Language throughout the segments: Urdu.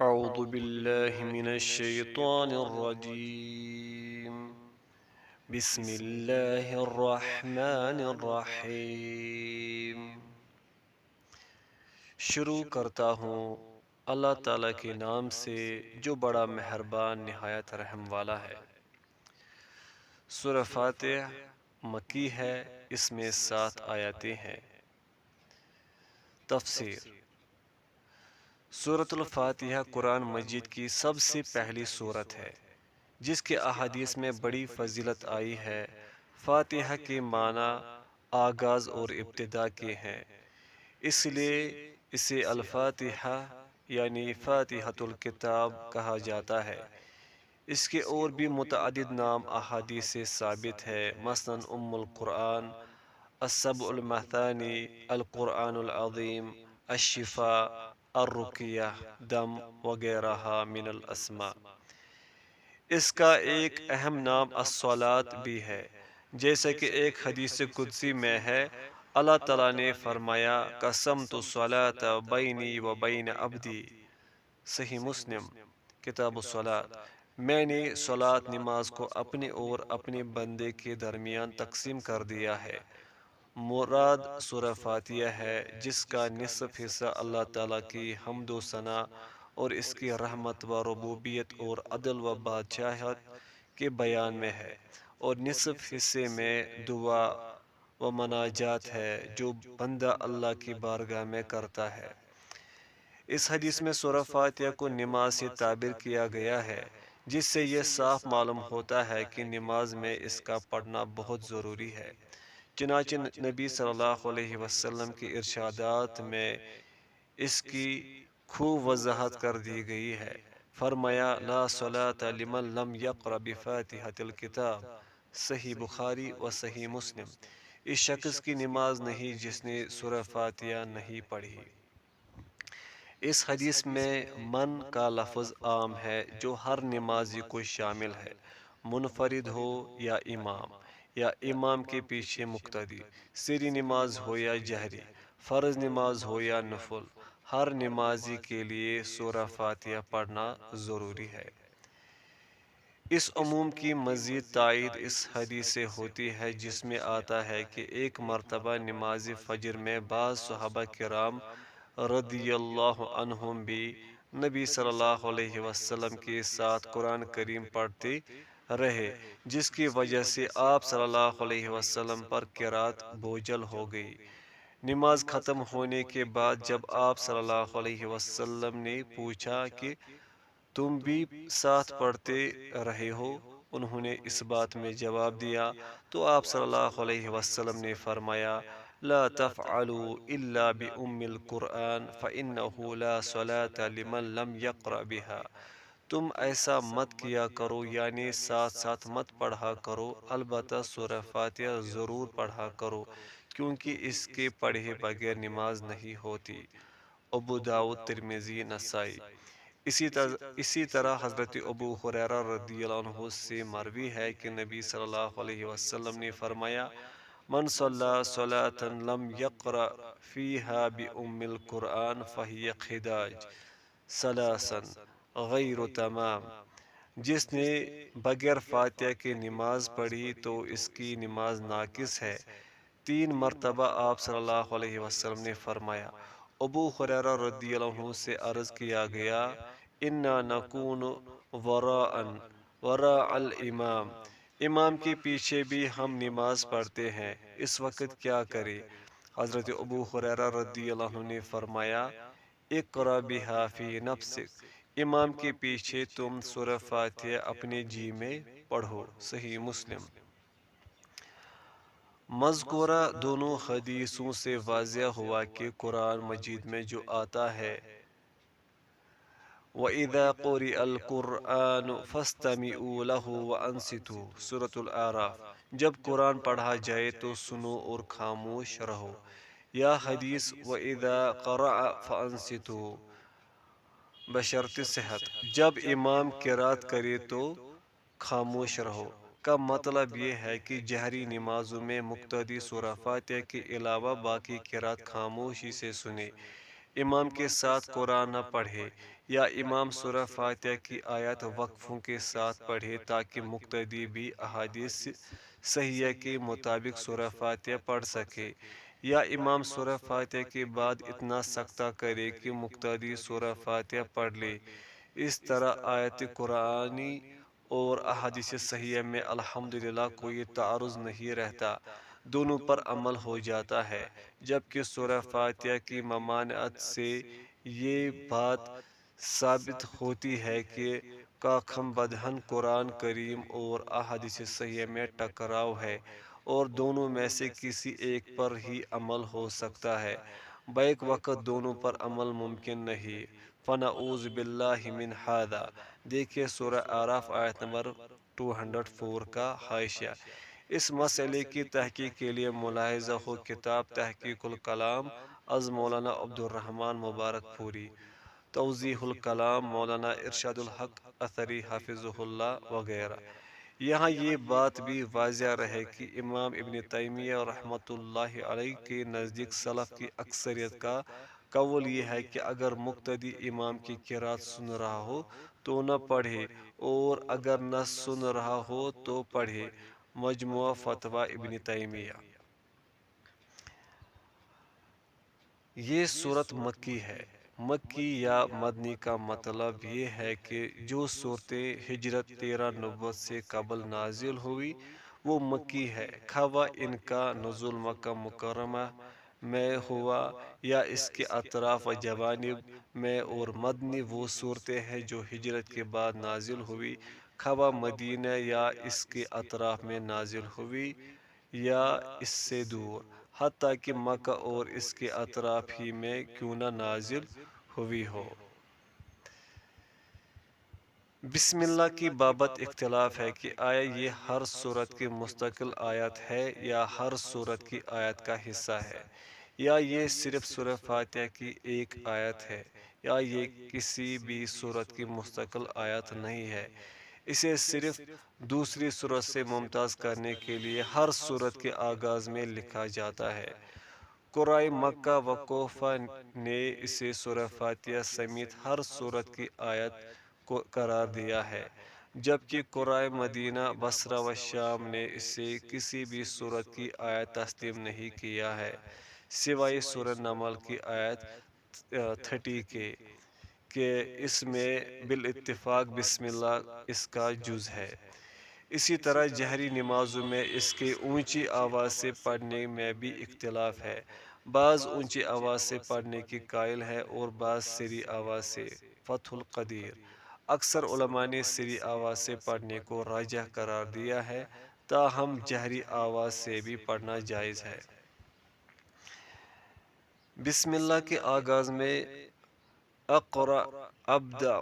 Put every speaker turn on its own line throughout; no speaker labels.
أعوذ بالله من الشيطان الرجيم. بسم الله الرحمن الرحیم. شروع کرتا ہوں اللہ تعالیٰ کے نام سے جو بڑا مہربان نہایت رحم والا ہے۔ سورہ فاتح مکی ہے، اس میں 7 آیاتیں ہیں۔ تفسیر: سورۃ الفاتحہ قرآن مجید کی سب سے پہلی سورت ہے جس کے احادیث میں بڑی فضیلت آئی ہے۔ فاتحہ کے معنی آغاز اور ابتدا کے ہیں، اس لیے اسے الفاتحہ یعنی فاتحۃ الکتاب کہا جاتا ہے۔ اس کے اور بھی متعدد نام احادیث سے ثابت ہے، مثلاً ام القرآن، السبع المثانی، القرآن العظیم، الشفاء، الرقیہ، دم وغیرہ من الاسماء۔ اس کا ایک اہم نام الصلاۃ بھی ہے، جیسا کہ ایک حدیث قدسی میں ہے، اللہ تعالیٰ نے فرمایا، قسمت الصلاۃ بینی و بین عبدی، صحیح مسلم کتاب الصلاۃ، میں نے صلاۃ نماز کو اپنے اور اپنے بندے کے درمیان تقسیم کر دیا ہے۔ مراد سورہ فاتحہ ہے، جس کا نصف حصہ اللہ تعالیٰ کی حمد و ثنا اور اس کی رحمت و ربوبیت اور عدل و بادشاہت کے بیان میں ہے، اور نصف حصے میں دعا و مناجات ہے جو بندہ اللہ کی بارگاہ میں کرتا ہے۔ اس حدیث میں سورہ فاتحہ کو نماز سے تعبیر کیا گیا ہے، جس سے یہ صاف معلوم ہوتا ہے کہ نماز میں اس کا پڑھنا بہت ضروری ہے۔ چنانچہ نبی صلی اللہ علیہ وسلم کے ارشادات میں اس کی خوب وضاحت کر دی گئی ہے۔ فرمایا، لا صلاۃ لمن لم یقرأ بفاتحۃ الکتاب، صحیح بخاری و صحیح مسلم۔ اس شخص کی نماز نہیں جس نے سورہ فاتحہ نہیں پڑھی۔ اس حدیث میں من کا لفظ عام ہے جو ہر نمازی کو شامل ہے، منفرد ہو یا امام کے پیچھے مقتدی، سری نماز ہو یا جہری، فرض نماز ہو یا نفل، ہر نمازی کے لیے سورہ فاتحہ پڑھنا ضروری ہے۔ اس عموم کی مزید تائید اس حدیث سے ہوتی ہے جس میں آتا ہے کہ ایک مرتبہ نماز فجر میں بعض صحابہ کرام رضی اللہ عنہم بھی نبی صلی اللہ علیہ وسلم کے ساتھ قرآن کریم پڑھتے رہے، جس کی وجہ سے آپ صلی اللہ علیہ وسلم پر قرات بوجھل ہو گئی۔ نماز ختم ہونے کے بعد جب آپ صلی اللہ علیہ وسلم نے پوچھا کہ تم بھی ساتھ پڑھتے رہے ہو، انہوں نے اس بات میں جواب دیا تو آپ صلی اللہ علیہ وسلم نے فرمایا، لا تفعلوا الا بأم القرآن فإنه لا صلاة لمن لم يقرأ بها۔ تم ایسا مت کیا کرو، یعنی ساتھ ساتھ مت پڑھا کرو، البتہ سورہ فاتحہ ضرور پڑھا کرو، کیونکہ اس کے پڑھے بغیر نماز نہیں ہوتی۔ ابو داؤد، ترمذی، نسائی۔ اسی طرح حضرت ابو ہریرہ رضی اللہ عنہ سے مروی ہے کہ نبی صلی اللہ علیہ وسلم نے فرمایا، من صلی صلاۃ لم یقرأ فیہا بأم القرآن فہی خداج ثلاثا غیر تمام۔ جس نے بغیر فاتحہ کی نماز پڑھی تو اس کی نماز ناقص ہے۔ 3 مرتبہ آپ صلی اللہ علیہ وسلم نے فرمایا۔ ابو ہریرہ رضی اللہ عنہ سے عرض کیا گیا، انا نکون وراء الامام، امام کے پیچھے بھی ہم نماز پڑھتے ہیں، اس وقت کیا کریں؟ حضرت ابو ہریرہ رضی اللہ عنہ نے فرمایا، اقرأ بہا فی نفسک، امام کے پیچھے تم سورہ فاتحہ اپنے جی میں پڑھو، صحیح مسلم۔ مذکورہ دونوں حدیثوں سے واضح ہوا کہ قرآن مجید میں جو آتا ہے، وَإِذَا قُرِئَ الْقُرْآنُ فَاسْتَمِعُوا لَهُ وَأَنصِتُوا، سورۃ الأعراف، جب قرآن پڑھا جائے تو سنو اور خاموش رہو۔ یا حدیث وَإِذَا قَرَأَ فَأَنصِتُوا، بشرط صحت، جب امام قرات کرے تو خاموش رہو کا مطلب یہ ہے کہ جہری نمازوں میں مقتدی سورہ فاتحہ کے علاوہ باقی قرات خاموشی سے سنے، امام کے ساتھ قرآن نہ پڑھے، یا امام سورہ فاتحہ کی آیات وقفوں کے ساتھ پڑھے تاکہ مقتدی بھی احادیث صحیحہ کے مطابق سورہ فاتحہ پڑھ سکے، یا امام سورہ فاتحہ کے بعد اتنا سکتہ کرے کہ مقتدی سورہ فاتحہ پڑھ لے۔ اس طرح آیت قرآنی اور احادیث صحیحہ میں الحمدللہ کوئی تعارض نہیں رہتا، دونوں پر عمل ہو جاتا ہے، جبکہ سورہ فاتحہ کی ممانعت سے یہ بات ثابت ہوتی ہے کہ کاخم بدہن قرآن کریم اور احادیث صحیحہ میں ٹکراؤ ہے، اور دونوں میں سے کسی ایک پر ہی عمل ہو سکتا ہے، بیک وقت دونوں پر عمل ممکن نہیں۔ فَنَعُوذُ بِاللَّهِ مِنْ هَذَا، دیکھیے سورہ اعراف آیت نمبر 204 کا حاشیہ۔ اس مسئلے کی تحقیق کے لیے ملاحظہ ہو کتاب تحقیق الکلام از مولانا عبد الرحمن مبارک پوری، توضیح الکلام مولانا ارشاد الحق اثری حافظہ اللہ وغیرہ۔ یہاں یہ بات بھی واضح رہے کہ امام ابن تیمیہ رحمۃ اللہ علیہ کے نزدیک سلف کی اکثریت کا قول یہ ہے کہ اگر مقتدی امام کی قرات سن رہا ہو تو نہ پڑھے، اور اگر نہ سن رہا ہو تو پڑھے۔ مجموعہ فتویٰ ابن تیمیہ۔ یہ صورت مکی ہے۔ مکی یا مدنی کا مطلب یہ ہے کہ جو صورتیں ہجرت 13 نبوت سے قبل نازل ہوئی وہ مکی ہے، خواہ ان کا نزول مکہ مکرمہ میں ہوا یا اس کے اطراف و جوانب میں، اور مدنی وہ صورتیں ہیں جو ہجرت کے بعد نازل ہوئی، خواہ مدینہ یا اس کے اطراف میں نازل ہوئی یا اس سے دور، حتیٰ کہ مکہ اور اس کے اطراف ہی میں کیوں نہ نازل ہوئی ہو۔ بسم اللہ کی بابت اختلاف ہے کہ آیا یہ ہر سورت کی مستقل آیت ہے یا ہر سورت کی آیت کا حصہ ہے، یا یہ صرف سورہ فاتحہ کی ایک آیت ہے، یا یہ کسی بھی سورت کی مستقل آیت نہیں ہے۔ اسے صرف دوسری سورت سے ممتاز کرنے کے لیے ہر سورت کے آغاز میں لکھا جاتا ہے۔ قرائے مکہ و کوفہ نے اسے سورہ فاتحہ سمیت ہر سورت کی آیت کو قرار دیا ہے، جبکہ قرائے مدینہ، بصرہ و شام نے اسے کسی بھی سورت کی آیت تسلیم نہیں کیا ہے، سوائے سورہ نمل کی آیت 30 کے، کہ اس میں بالاتفاق بسم اللہ اس کا جز ہے۔ اسی طرح جہری نمازوں میں اس کے اونچی آواز سے پڑھنے میں بھی اختلاف ہے، بعض اونچی آواز سے پڑھنے کی قائل ہے اور بعض سری آواز سے۔ فتح القدیر۔ اکثر علماء نے سری آواز سے پڑھنے کو راجح قرار دیا ہے، تاہم جہری آواز سے بھی پڑھنا جائز ہے۔ بسم اللہ کے آغاز میں اقرأ، ابدأ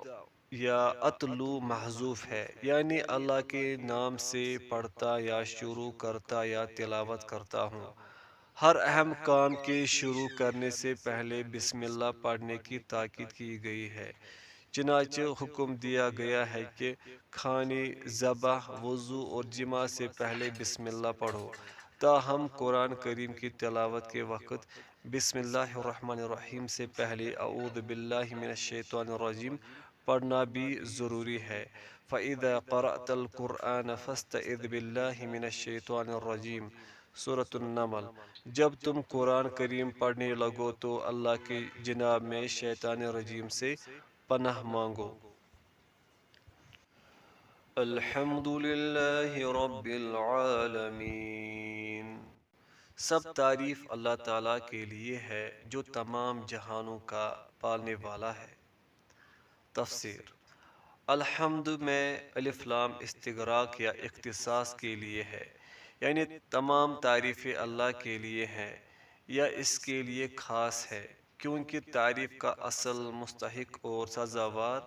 یا اتلو محذوف ہے، یعنی اللہ کے نام سے پڑھتا یا شروع کرتا یا تلاوت کرتا ہوں۔ ہر اہم کام کے شروع کرنے سے پہلے بسم اللہ پڑھنے کی تاکید کی گئی ہے، چنانچہ حکم دیا گیا ہے کہ کھانے، ذبح، وضو اور جماع سے پہلے بسم اللہ پڑھو۔ تاہم قرآن کریم کی تلاوت کے وقت بسم اللہ الرحمن الرحیم سے پہلے اعوذ باللہ من الشیطان الرجیم پڑھنا بھی ضروری ہے۔ فَإِذَا قَرَأْتَ الْقُرْآنَ فَاسْتَعِذْ بِاللَّهِ مِنَ الشَّيْطَانِ الرَّجِيمِ، سورۃ النمل۔ جب تم قرآن کریم پڑھنے لگو تو اللہ کی جناب میں شیطان رجیم سے پناہ مانگو۔ الحمد للہ رب العالمین۔ سب تعریف اللہ تعالیٰ کے لیے ہے جو تمام جہانوں کا پالنے والا ہے۔ تفسیر۔ الحمد میں الف لام استغراق یا اختصاص کے لیے ہے، یعنی تمام تعریفیں اللہ کے لیے ہیں یا اس کے لیے خاص ہے، کیونکہ تعریف کا اصل مستحق اور سزاوار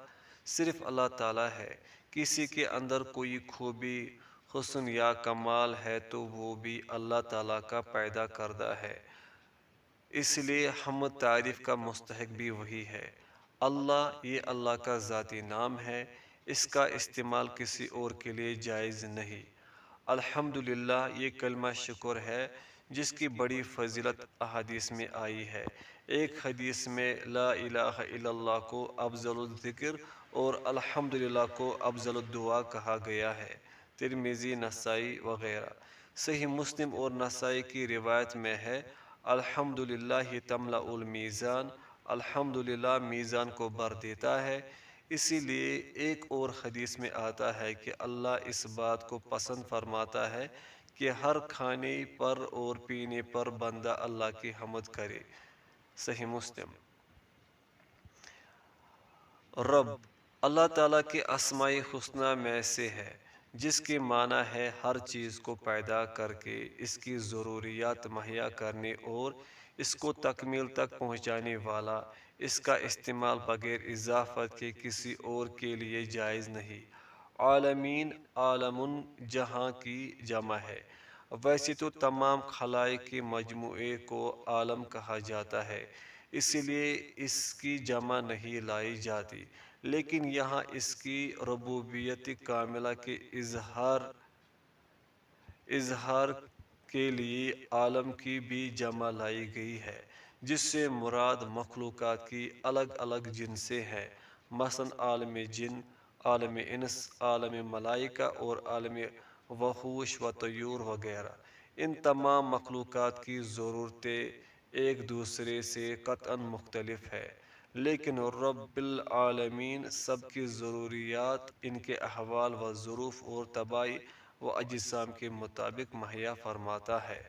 صرف اللہ تعالیٰ ہے۔ کسی کے اندر کوئی خوبی، حسن یا کمال ہے تو وہ بھی اللہ تعالیٰ کا پیدا کردہ ہے، اس لیے حمد تعریف کا مستحق بھی وہی ہے۔ اللہ، یہ اللہ کا ذاتی نام ہے، اس کا استعمال کسی اور کے لیے جائز نہیں۔ الحمدللہ یہ کلمہ شکر ہے جس کی بڑی فضیلت احادیث میں آئی ہے۔ ایک حدیث میں لا الہ الا اللہ کو افضل الذکر اور الحمدللہ کو افضل الدعا کہا گیا ہے۔ ترمذی، نسائی وغیرہ۔ صحیح مسلم اور نسائی کی روایت میں ہے الحمدللہ تملأ المیزان، الحمدللہ میزان کو بھر دیتا ہے۔ اسی لیے ایک اور حدیث میں آتا ہے کہ اللہ اس بات کو پسند فرماتا ہے کہ ہر کھانے پر اور پینے پر بندہ اللہ کی حمد کرے۔ صحیح مسلم۔ رب اللہ تعالیٰ کے اسماء حسنہ میں سے ہے، جس کے معنی ہے ہر چیز کو پیدا کر کے اس کی ضروریات مہیا کرنے اور اس کو تکمیل تک پہنچانے والا۔ اس کا استعمال بغیر اضافت کے کسی اور کے لیے جائز نہیں۔ عالمین، عالمٌ جہاں کی جمع ہے۔ ویسے تو تمام خلائق کے مجموعے کو عالم کہا جاتا ہے، اسی لیے اس کی جمع نہیں لائی جاتی، لیکن یہاں اس کی ربوبیت کاملہ کے اظہار کے لیے عالم کی بھی جمع لائی گئی ہے، جس سے مراد مخلوقات کی الگ الگ جنسیں ہیں، مثلا عالم جن، عالم انس، عالم ملائکہ اور عالم وحوش و طیور وغیرہ۔ ان تمام مخلوقات کی ضرورتیں ایک دوسرے سے قطعاً مختلف ہے، لیکن رب العالمین سب کی ضروریات ان کے احوال و ظروف اور طباع و اجسام کے مطابق مہیا فرماتا ہے۔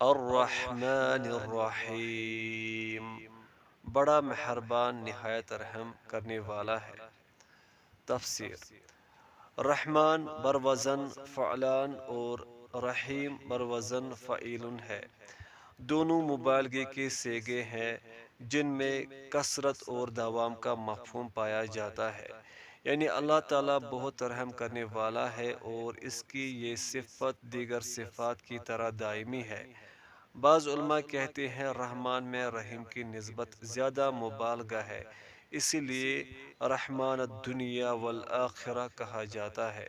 الرحمن الرحیم، بڑا مہربان نہایت رحم کرنے والا ہے۔ تفسیر۔ رحمان بروزن فعلان اور رحیم بروزن فعیل ہے۔ دونوں مبالغے کے صیغے ہیں جن میں کثرت اور دوام کا مفہوم پایا جاتا ہے، یعنی اللہ تعالیٰ بہت رحم کرنے والا ہے اور اس کی یہ صفت دیگر صفات کی طرح دائمی ہے۔ بعض علماء کہتے ہیں رحمان میں رحیم کی نسبت زیادہ مبالغہ ہے، اسی لیے رحمان الدنیا والآخرہ کہا جاتا ہے۔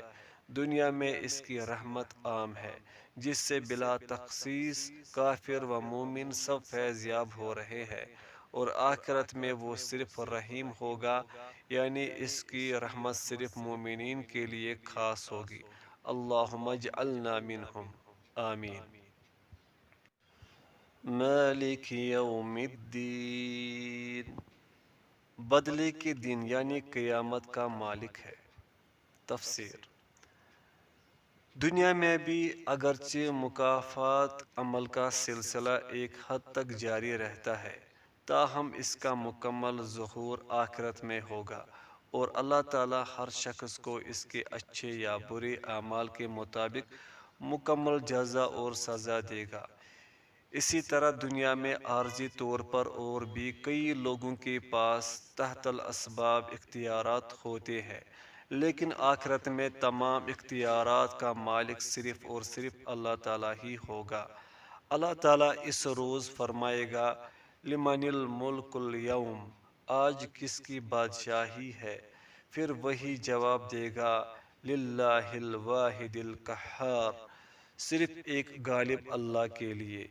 دنیا میں اس کی رحمت عام ہے، جس سے بلا تخصیص کافر و مومن سب فیض یاب ہو رہے ہیں، اور آخرت میں وہ صرف رحیم ہوگا، یعنی اس کی رحمت صرف مومنین کے لیے خاص ہوگی۔ اللہم اجعلنا منہم، آمین۔ مالک یوم الدین، بدلے کے دن یعنی قیامت کا مالک ہے۔ تفسیر۔ دنیا میں بھی اگرچہ مکافات عمل کا سلسلہ ایک حد تک جاری رہتا ہے، تاہم اس کا مکمل ظہور آخرت میں ہوگا، اور اللہ تعالیٰ ہر شخص کو اس کے اچھے یا برے اعمال کے مطابق مکمل جزا اور سزا دے گا۔ اسی طرح دنیا میں عارضی طور پر اور بھی کئی لوگوں کے پاس تحت الاسباب اختیارات ہوتے ہیں، لیکن آخرت میں تمام اختیارات کا مالک صرف اور صرف اللہ تعالیٰ ہی ہوگا۔ اللہ تعالیٰ اس روز فرمائے گا لمن الملک اليوم، آج کس کی بادشاہی ہے؟ پھر وہی جواب دے گا للہ الواحد القہار، صرف ایک غالب اللہ کے لیے۔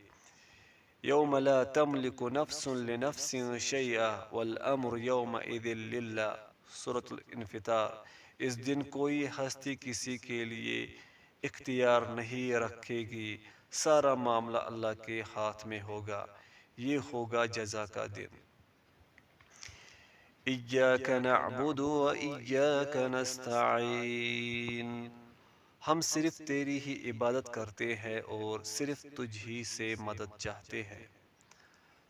یوم لا تملک نفس لنفس شیئا والامر یومئذ للہ، سورۃ الانفطار۔ اس دن کوئی ہستی کسی کے لیے اختیار نہیں رکھے گی، سارا معاملہ اللہ کے ہاتھ میں ہوگا، یہ ہوگا جزا کا دن۔ ایاک نعبد و ایاک نستعین، ہم صرف تیری ہی عبادت کرتے ہیں اور صرف تجھ ہی سے مدد چاہتے ہیں۔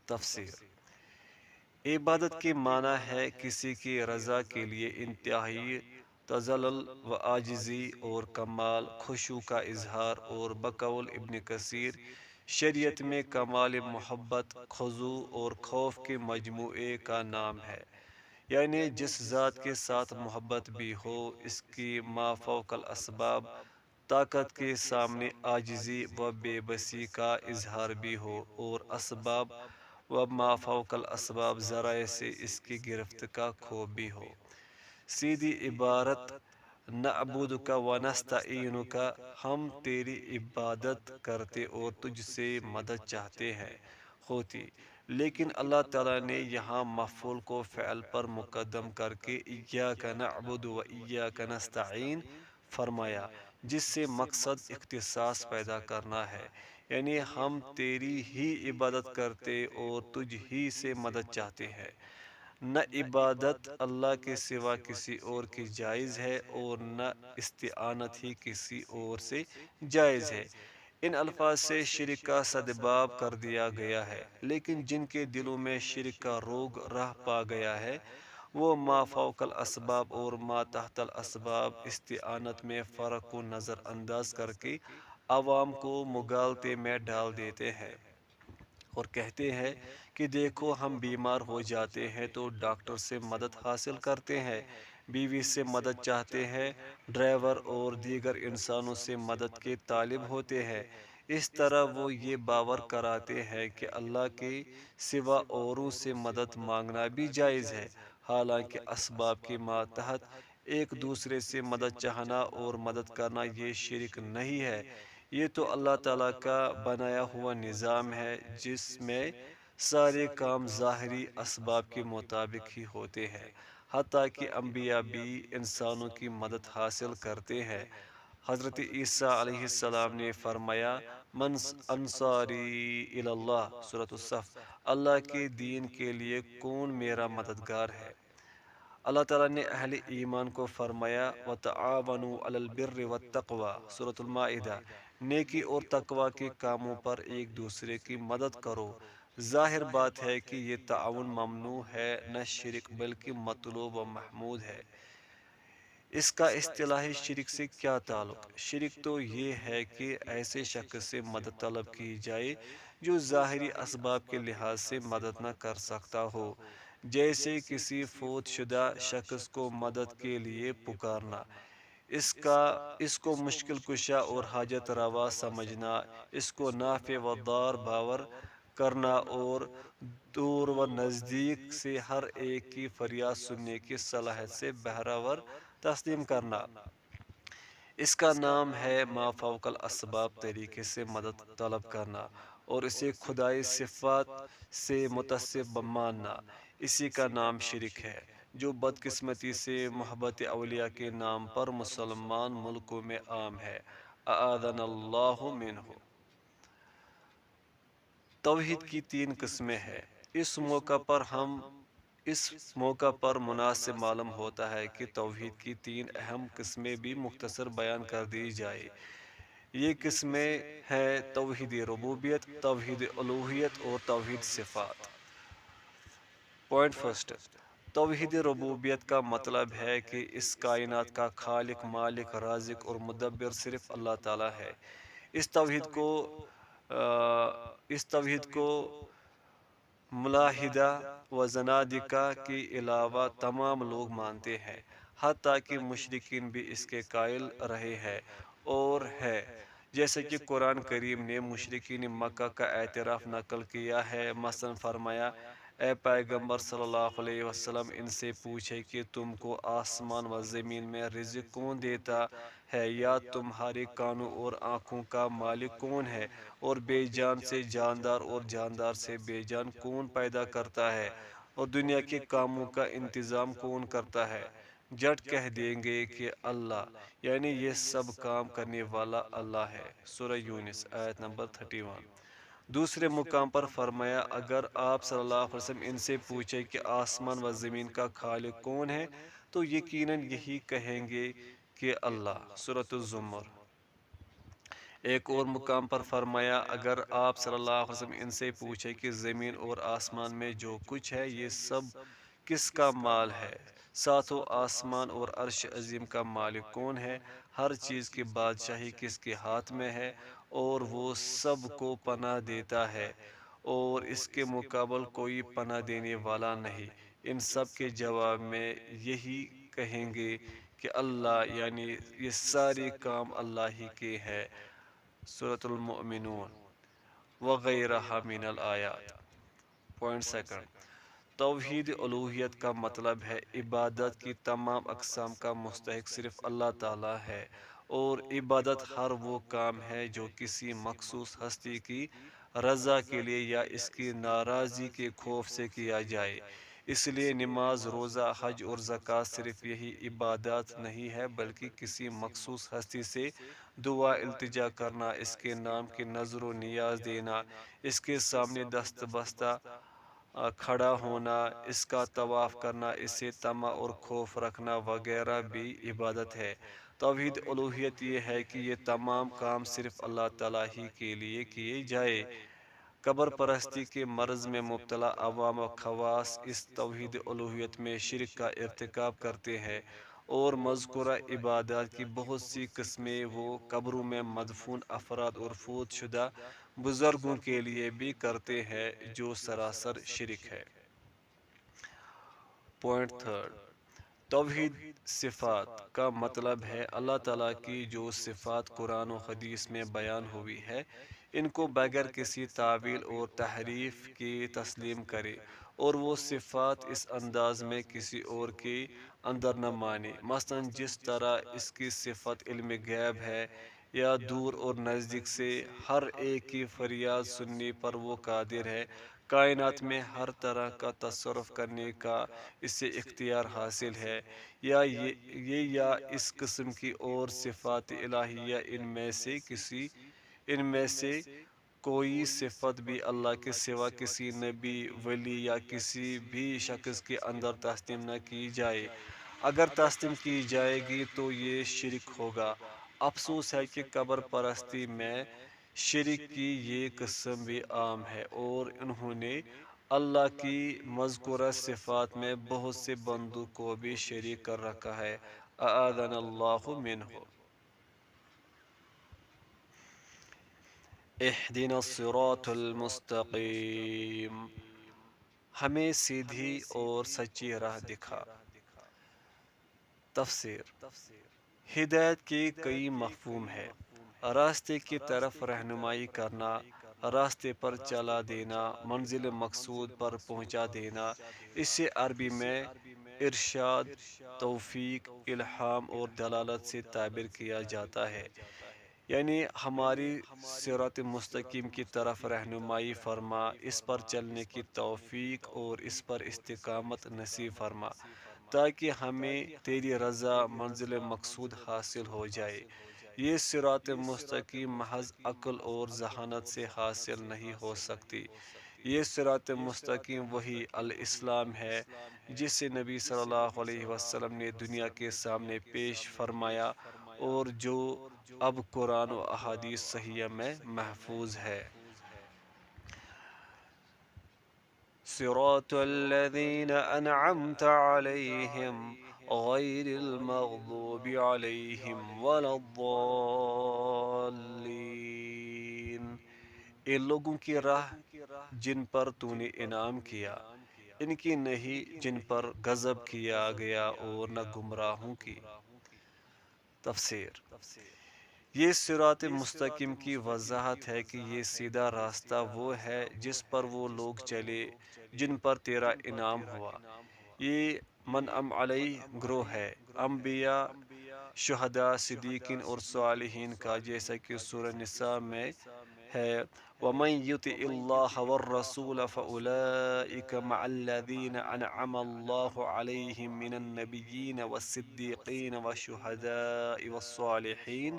تفسیر۔ عبادت کے معنی ہے کسی کی رضا کے لیے انتہائی تذلل و عاجزی اور کمال خشوع کا اظہار، اور بقول ابن کثیر شریعت میں کمال محبت، خضوع اور خوف کے مجموعے کا نام ہے، یعنی جس ذات کے ساتھ محبت بھی ہو، اس کی ما فوق الاسباب طاقت کے سامنے عاجزی و بے بسی کا اظہار بھی ہو، اور اسباب و ما فوق الاسباب ذرائع سے اس کی گرفت کا خوف بھی ہو۔ سیدھی عبارت نعبدک و نستعینک، ہم تیری عبادت کرتے اور تجھ سے مدد چاہتے ہیں ہوتی، لیکن اللہ تعالیٰ نے یہاں مفعول کو فعل پر مقدم کر کے ایاک نعبد و ایاک نستعین فرمایا، جس سے مقصد اختصاص پیدا کرنا ہے، یعنی ہم تیری ہی عبادت کرتے اور تجھ ہی سے مدد چاہتے ہیں۔ نہ عبادت اللہ کے سوا کسی اور کی جائز ہے اور نہ استعانت ہی کسی اور سے جائز ہے۔ ان الفاظ سے شرک کا سدباب کر دیا گیا ہے، لیکن جن کے دلوں میں شرک کا روگ رہ پا گیا ہے وہ ما فوق الاسباب اور ما تحت الاسباب استعانت میں فرق کو نظر انداز کر کے عوام کو مغالطے میں ڈال دیتے ہیں اور کہتے ہیں کہ دیکھو ہم بیمار ہو جاتے ہیں تو ڈاکٹر سے مدد حاصل کرتے ہیں، بیوی سے مدد چاہتے ہیں، ڈرائیور اور دیگر انسانوں سے مدد کے طالب ہوتے ہیں۔ اس طرح وہ یہ باور کراتے ہیں کہ اللہ کے سوا اوروں سے مدد مانگنا بھی جائز ہے، حالانکہ اسباب کے ماتحت ایک دوسرے سے مدد چاہنا اور مدد کرنا یہ شرک نہیں ہے، یہ تو اللہ تعالیٰ کا بنایا ہوا نظام ہے جس میں سارے کام ظاہری اسباب کے مطابق ہی ہوتے ہیں، حتیٰ کہ انبیاء بھی انسانوں کی مدد حاصل کرتے ہیں۔ حضرت عیسیٰ علیہ السلام نے فرمایا، من انصاری اللہ، سورۃ الصف، اللہ کے دین کے لیے کون میرا مددگار ہے۔ اللہ تعالیٰ نے اہل ایمان کو فرمایا، وَتَعَاوَنُوا عَلَى الْبِرِّ وَالتَّقْوَى، سورۃ المائدہ، نیکی اور تقوی کے کاموں پر ایک دوسرے کی مدد کرو۔ ظاہر بات ہے کہ یہ تعاون ممنوع ہے، نہ شرک بلکہ مطلوب و محمود ہے۔ اس کا اصطلاحی شرک سے کیا تعلق؟ شرک تو یہ ہے کہ ایسے شخص سے مدد طلب کی جائے جو ظاہری اسباب کے لحاظ سے مدد نہ کر سکتا ہو، جیسے کسی فوت شدہ شخص کو مدد کے لیے پکارنا، اس کو مشکل کشا اور حاجت روا سمجھنا، اس کو نافع و ضار باور کرنا اور دور و نزدیک سے ہر ایک کی فریاد سننے کی صلاحیت سے بہرور تسلیم کرنا۔ اس کا نام ہے ما فوق الاسباب طریقے سے مدد طلب کرنا اور اسے خدائی صفات سے متصف ماننا، اسی کا نام شرک ہے، جو بدقسمتی سے محبت اولیاء کے نام پر مسلمان ملکوں میں عام ہے، اعاذنا اللہ منہ۔ توحید کی تین قسمیں ہیں۔ اس موقع پر مناسب معلوم ہوتا ہے کہ توحید کی تین اہم قسمیں بھی مختصر بیان کر دی جائے۔ یہ قسمیں ہیں توحید ربوبیت، توحید الوہیت اور توحید صفات۔ پوائنٹ فرسٹ، توحید ربوبیت کا مطلب ہے کہ اس کائنات کا خالق، مالک، رازق اور مدبر صرف اللہ تعالیٰ ہے۔ اس توحید کو ملاحدہ و زنادقہ کے علاوہ تمام لوگ مانتے ہیں، حتیٰ کہ مشرکین بھی اس کے قائل رہے ہیں اور ہے، جیسا کہ قرآن کریم نے مشرکین مکہ کا اعتراف نقل کیا ہے۔ مثلا فرمایا، اے پیغمبر صلی اللہ علیہ وسلم، ان سے پوچھے کہ تم کو آسمان و زمین میں رزق کون دیتا ہے، یا تمہارے کانوں اور آنکھوں کا مالک کون ہے، اور بے جان سے جاندار اور جاندار سے بے جان کون پیدا کرتا ہے، اور دنیا کے کاموں کا انتظام کون کرتا ہے؟ جٹ کہہ دیں گے کہ اللہ، یعنی یہ سب کام کرنے والا اللہ ہے۔ سورہ یونس آیت نمبر 31۔ دوسرے مقام پر فرمایا، اگر آپ صلی اللہ علیہ وسلم ان سے پوچھیں کہ آسمان و زمین کا خالق کون ہے تو یقیناً یہی کہیں گے کہ اللہ۔ سورۃ الزمر۔ ایک اور مقام پر فرمایا، اگر آپ صلی اللہ علیہ وسلم ان سے پوچھیں کہ زمین اور آسمان میں جو کچھ ہے یہ سب کس کا مال ہے، ساتوں آسمان اور عرش عظیم کا مالک کون ہے، ہر چیز کی بادشاہی کس کے ہاتھ میں ہے، اور وہ سب کو پناہ دیتا ہے اور اس کے مقابل کوئی پناہ دینے والا نہیں، ان سب کے جواب میں یہی کہیں گے کہ اللہ، یعنی یہ سارے کام اللہ ہی کے ہیں۔ سورۃ المؤمنون وغیرہ من الآیات۔ پوائنٹ سیکنڈ، توحید الوہیت کا مطلب ہے عبادت کی تمام اقسام کا مستحق صرف اللہ تعالی ہے، اور عبادت ہر وہ کام ہے جو کسی مخصوص ہستی کی رضا کے لیے یا اس کی ناراضی کے خوف سے کیا جائے۔ اس لیے نماز، روزہ، حج اور زکوٰۃ صرف یہی عبادات نہیں ہے بلکہ کسی مخصوص ہستی سے دعا التجا کرنا، اس کے نام کی نظر و نیاز دینا، اس کے سامنے دست بستہ کھڑا ہونا، اس کا طواف کرنا، اسے طمع اور خوف رکھنا وغیرہ بھی عبادت ہے۔ توحید الوہیت یہ ہے کہ یہ تمام کام صرف اللہ تعالیٰ ہی کے لیے کیے جائے۔ قبر پرستی کے مرض میں مبتلا عوام و خواص اس توحید الوہیت میں شرک کا ارتکاب کرتے ہیں، اور مذکورہ عبادات کی بہت سی قسمیں وہ قبروں میں مدفون افراد اور فوت شدہ بزرگوں کے لیے بھی کرتے ہیں، جو سراسر شرک ہے۔ پوائنٹ تھرڈ، توحید صفات کا مطلب ہے اللہ تعالیٰ کی جو صفات قرآن و حدیث میں بیان ہوئی ہے، ان کو بغیر کسی تعویل اور تحریف کے تسلیم کرے، اور وہ صفات اس انداز میں کسی اور کے اندر نہ مانے۔ مثلاً جس طرح اس کی صفت علم غیب ہے، یا دور اور نزدیک سے ہر ایک کی فریاد سننے پر وہ قادر ہے، کائنات میں ہر طرح کا تصرف کرنے کا اسے اختیار حاصل ہے، یا اس قسم کی اور صفات الہیہ ان میں سے کوئی صفت بھی اللہ کے سوا کسی نبی، ولی یا کسی بھی شخص کے اندر تسلیم نہ کی جائے۔ اگر تسلیم کی جائے گی تو یہ شرک ہوگا۔ افسوس ہے کہ قبر پرستی میں شرک کی یہ قسم بھی عام ہے، اور انہوں نے اللہ کی مذکورہ صفات میں بہت سے بندوں کو بھی شریک کر رکھا ہے، اعاذنا اللہ منہ۔ اہدنا الصراط المستقیم، ہمیں سیدھی اور سچی راہ دکھا۔ تفسیر: ہدایت کے کئی مفہوم ہیں۔ راستے کی طرف رہنمائی کرنا، راستے پر چلا دینا، منزل مقصود پر پہنچا دینا۔ اسے عربی میں ارشاد، توفیق، الہام اور دلالت سے تعبیر کیا جاتا ہے، یعنی ہماری صراط مستقیم کی طرف رہنمائی فرما، اس پر چلنے کی توفیق اور اس پر استقامت نصیب فرما، تاکہ ہمیں تیری رضا منزل مقصود حاصل ہو جائے۔ یہ صراط مستقیم محض عقل اور ذہانت سے حاصل نہیں ہو سکتی۔ یہ صراط مستقیم وہی الاسلام ہے جسے نبی صلی اللہ علیہ وسلم نے دنیا کے سامنے پیش فرمایا، اور جو اب قرآن و احادیث صحیحہ میں محفوظ ہے۔ صراط الذین انعمت علیہم غیر المغضوب علیہم ولا الضالین، ان لوگوں کی راہ جن پر تو نے انعام کیا، ان کی نہیں جن پر غضب کیا گیا، اور نہ گمراہوں کی۔ تفسیر: یہ صراط مستقیم کی وضاحت ہے کہ یہ سیدھا راستہ وہ ہے جس پر وہ لوگ چلے جن پر تیرا انعام ہوا۔ یہ منعم علیہ گروہ ہے، انبیاء، شہداء، صدیقین اور صالحین کا، جیسا کہ سورہ نساء میں ہے، وَمَن يُطِعِ اللَّهَ وَالرَّسُولَ فَأُولَٰئِكَ مَعَ الَّذِينَ أَنْعَمَ اللَّهُ عَلَيْهِم مِّنَ النَّبِيِّينَ وَالصِّدِّيقِينَ وَالشُّهَدَاءِ وَالصَّالِحِينَ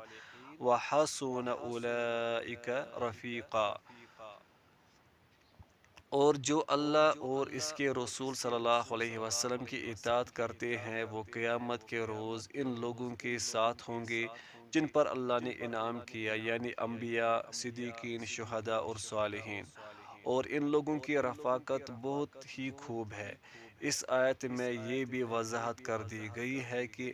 وَحَسُنَ أُولَٰئِكَ رَفِيقًا۔ اور جو اللہ اور اس کے رسول صلی اللہ علیہ وسلم کی اطاعت کرتے ہیں، وہ قیامت کے روز ان لوگوں کے ساتھ ہوں گے جن پر اللہ نے انعام کیا، یعنی انبیاء، صدیقین، شہداء اور صالحین، اور ان لوگوں کی رفاقت بہت ہی خوب ہے۔ اس آیت میں یہ بھی وضاحت کر دی گئی ہے کہ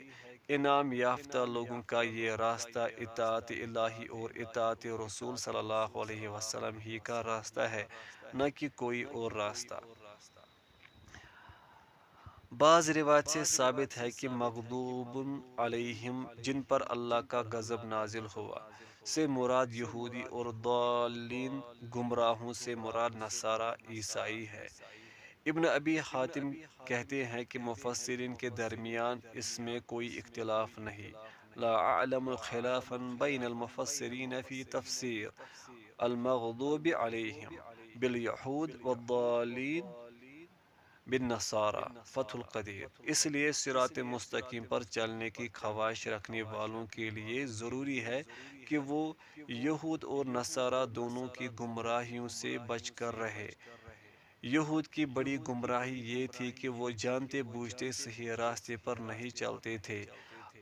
انعام یافتہ لوگوں کا یہ راستہ اطاعت الہی اور اطاعت رسول صلی اللہ علیہ وسلم ہی کا راستہ ہے، نہ کہ کوئی اور راستہ۔ بعض روایت سے ثابت ہے کہ مغضوب علیہم، جن پر اللہ کا غضب نازل ہوا، سے مراد یہودی، اور ضالین، گمراہوں سے مراد نصارہ، عیسائی ہے۔ ابن ابی حاتم کہتے ہیں کہ مفسرین کے درمیان اس میں کوئی اختلاف نہیں، لا اعلم خلافا بین المفسرین فی تفسیر المغضوب علیہم بالیہود والضالین بالنصارى فتح القدیر۔ اس لیے صراط مستقیم پر چلنے کی خواہش رکھنے والوں کے لیے ضروری ہے کہ وہ یہود اور نصارہ دونوں کی گمراہیوں سے بچ کر رہے۔ یہود کی بڑی گمراہی یہ تھی کہ وہ جانتے بوجھتے صحیح راستے پر نہیں چلتے تھے،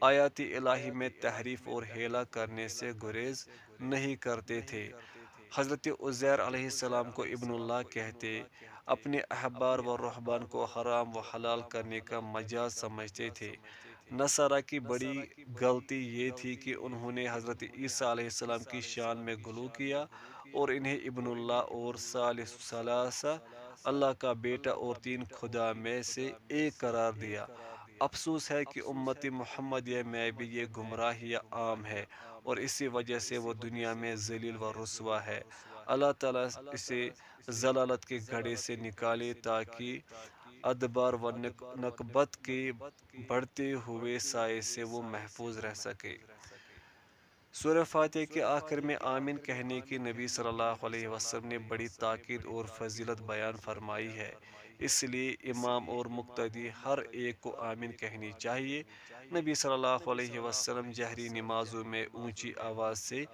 آیات الہی میں تحریف اور ہیلا کرنے سے گریز نہیں کرتے تھے۔ حضرت عزیر علیہ السلام کو ابن اللہ کہتے، اپنے احبار و رہبان کو حرام و حلال کرنے کا مجاز سمجھتے تھے۔ نصارہ کی بڑی غلطی یہ تھی کہ انہوں نے حضرت عیسیٰ علیہ السلام کی شان میں غلو کیا اور انہیں ابن اللہ اور ثالث ثلاثہ، اللہ کا بیٹا اور تین خدا میں سے ایک قرار دیا۔ افسوس ہے کہ امت محمدیہ میں بھی یہ گمراہیاں عام ہے اور اسی وجہ سے وہ دنیا میں ذلیل و رسوا ہے۔ اللہ تعالیٰ اسے ضلالت کے گڑھے سے نکالے تاکہ ادبار و نکبت کے بڑھتے ہوئے سائے سے وہ محفوظ رہ سکے۔ سورہ فاتحہ کے آخر میں آمین کہنے کی نبی صلی اللہ علیہ وسلم نے بڑی تاکید اور فضیلت بیان فرمائی ہے، اس لیے امام اور مقتدی ہر ایک کو آمین کہنی چاہیے۔ نبی صلی اللہ علیہ وسلم جہری نمازوں میں اونچی آواز سے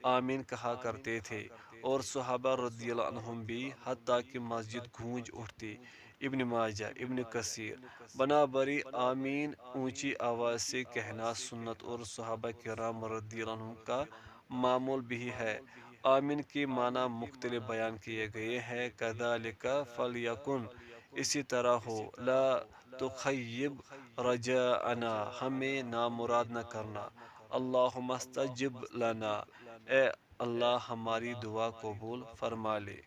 آمین کہا کرتے تھے اور صحابہ رضی اللہ عنہم بھی، حتیٰ کہ مسجد گونج اٹھتی۔ ابن ماجہ، ابن کثیر۔ بنابری آمین اونچی آواز سے کہنا سنت اور صحابہ کرام رضی اللہ عنہم کا معمول بھی ہے۔ آمین کے معنی مختلف بیان کیے گئے ہیں، کذالک فلیکن، اسی طرح ہو، لا تخیب رجاءنا، ہمیں نامراد نہ کرنا، اللہم استجب لنا، اے اللہ ہماری دعا قبول فرما لے۔